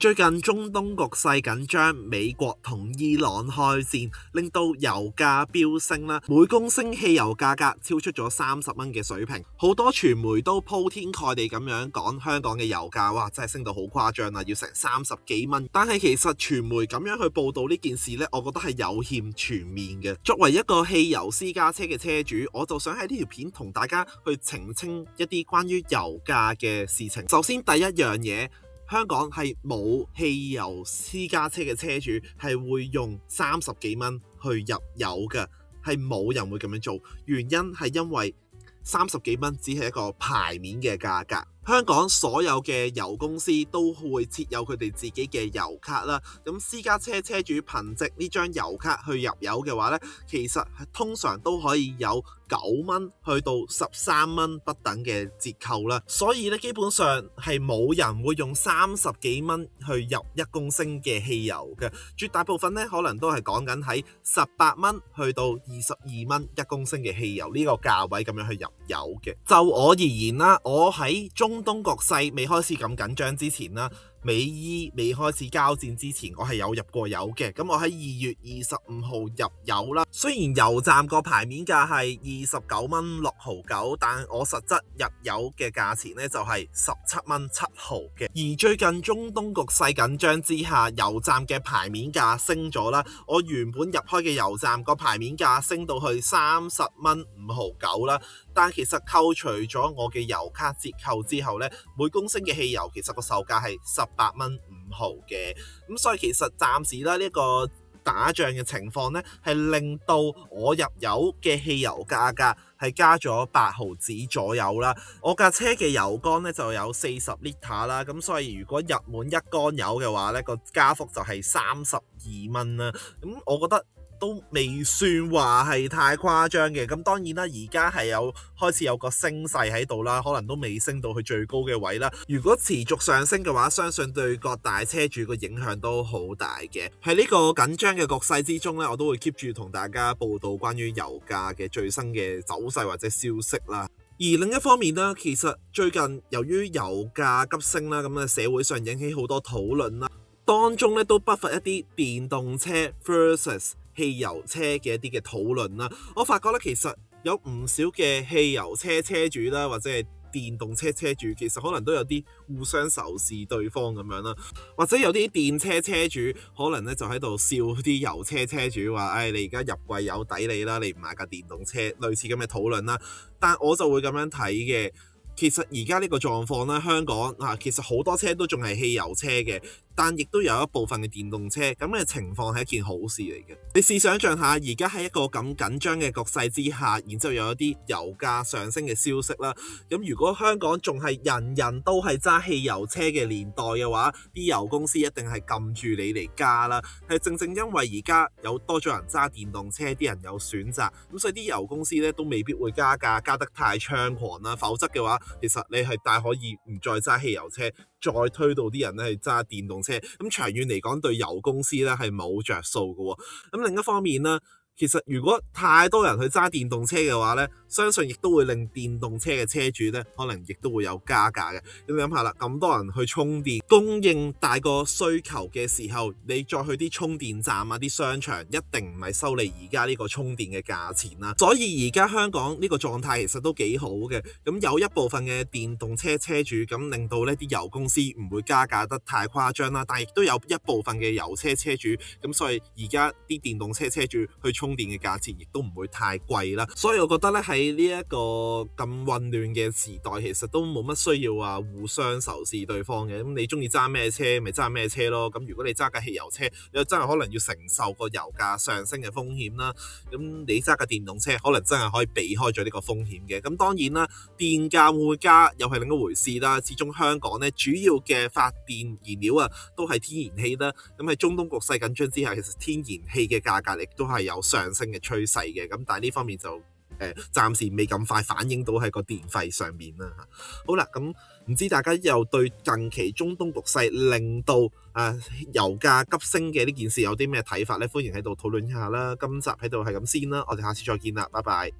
最近中東局勢緊張，美國同伊朗開戰，令到油價飆升啦。每公升汽油價格超出咗30蚊嘅水平，好多傳媒都鋪天蓋地咁樣講香港嘅油價，哇，真係升到好誇張啦，要成30幾蚊。但係其實傳媒咁樣去報導呢件事呢，我覺得係有欠全面嘅。作為一個汽油私家車嘅車主，我就想喺呢條片同大家去澄清一啲關於油價嘅事情。首先第一樣嘢，香港係冇汽油私家車嘅車主係會用30幾蚊去入油嘅，係冇人會咁樣做。原因係因為30幾蚊只係一個牌面嘅價格。香港所有嘅油公司都會設有佢哋自己嘅油卡啦。咁私家車車主憑藉呢張油卡去入油嘅話呢，其實通常都可以有9蚊去到13蚊不等嘅折扣啦。所以呢，基本上係冇人會用30幾蚊去入1公升嘅汽油嘅。絕大部分呢，可能都係講緊喺18蚊去到22蚊1公升嘅汽油呢個價位咁樣去入油嘅。就我而言啦，我喺中東局勢未開始咁緊張之前啦，美伊未開始交戰之前，我係有入過油嘅。咁我喺2月25號入油啦。雖然油站個牌面價係29蚊6毫9，但我實質入油嘅價錢呢就係17蚊7毫嘅。而最近中東局勢緊張之下，油站嘅牌面價升咗啦。我原本入開嘅油站個牌面價升到去30蚊5毫9啦。但其實扣除咗我嘅油卡折扣之後呢，每公升嘅汽油其實個售價係18蚊5毫嘅。咁所以其實暫時啦，呢個打仗嘅情況呢，係令到我入油嘅汽油價格係加咗8毫子左右啦。我架車嘅油缸呢就有40 litre 啦，咁所以如果入滿1缸油嘅話呢，個加幅就係32蚊啦。咁我覺得都未算話係太誇張嘅。咁當然啦，而家係開始有個升勢喺度啦，可能都未升到去最高嘅位啦。如果持續上升嘅話，相信對各大車主個影響都好大嘅。喺呢個緊張嘅局勢之中呢，我都會 keep 住同大家報道關於油價嘅最新嘅走勢或者消息啦。而另一方面呢，其實最近由於油價急升啦，咁啊社會上引起好多討論啦，當中咧都不乏一啲電動車 versus 汽油車嘅一啲嘅討論啦。我發覺咧，其實有唔少嘅汽油車車主啦，或者係電動車車主，其實可能都有啲互相仇視對方咁樣啦。或者有啲電車車主可能咧就喺度笑啲油車車主話，你而家入貴油抵你啦，你唔買架電動車，類似咁嘅討論啦。但我就會咁樣睇嘅。其實而家呢個狀況咧，香港其實好多車都仲係汽油車嘅，但亦都有一部分嘅電動車，咁嘅情況係一件好事嚟嘅。你試想像下，而家喺一個咁緊張嘅局勢之下，然之後有一啲油價上升嘅消息啦。咁如果香港仲係人人都係揸汽油車嘅年代嘅話，啲油公司一定係撳住你嚟加啦。係正因為而家有多咗人揸電動車，啲人有選擇，咁所以啲油公司咧都未必會加價加得太猖狂啦。否則嘅話，其實你係大可以唔再揸汽油車，再推到啲人咧去揸電動車，咁長遠嚟講對油公司咧係冇着數嘅。咁另一方面咧，其實如果太多人去揸電動車嘅話呢，相信亦都會令電動車嘅車主呢，可能亦都會有加價嘅。你諗下啦，咁多人去充電，供應大過需求嘅時候，你再去啲充電站啊、啲商場，一定唔係收你而家呢個充電嘅價錢啦。所以而家香港呢個狀態其實都幾好嘅。咁有一部分嘅電動車車主，咁令到呢啲油公司唔會加價得太誇張啦。但亦都有一部分嘅油車車主，咁所以而家啲電動車車主去充電嘅價錢亦都唔會太貴啦，所以我覺得咧喺呢一個咁混亂嘅時代，其實都冇乜需要話互相仇視對方嘅。咁你中意揸咩車咪揸咩車咯。咁如果你揸架汽油車，你真係可能要承受個油價上升嘅風險啦。咁你揸架電動車，可能真係可以避開咗呢個風險嘅。咁當然啦，電價會加又係另一回事啦。始終香港咧主要嘅發電燃料啊都係天然氣啦。咁喺中東局勢緊張之下，其實天然氣嘅價格亦都係有上升嘅趨勢嘅。咁但係呢方面就暫時未咁快反映到喺個電費上面啦。好啦，咁唔知大家又對近期中東局勢令到油價急升嘅呢件事有啲咩睇法呢？歡迎喺度討論一下啦。今集喺度係咁先啦，我哋下次再見啦，拜拜。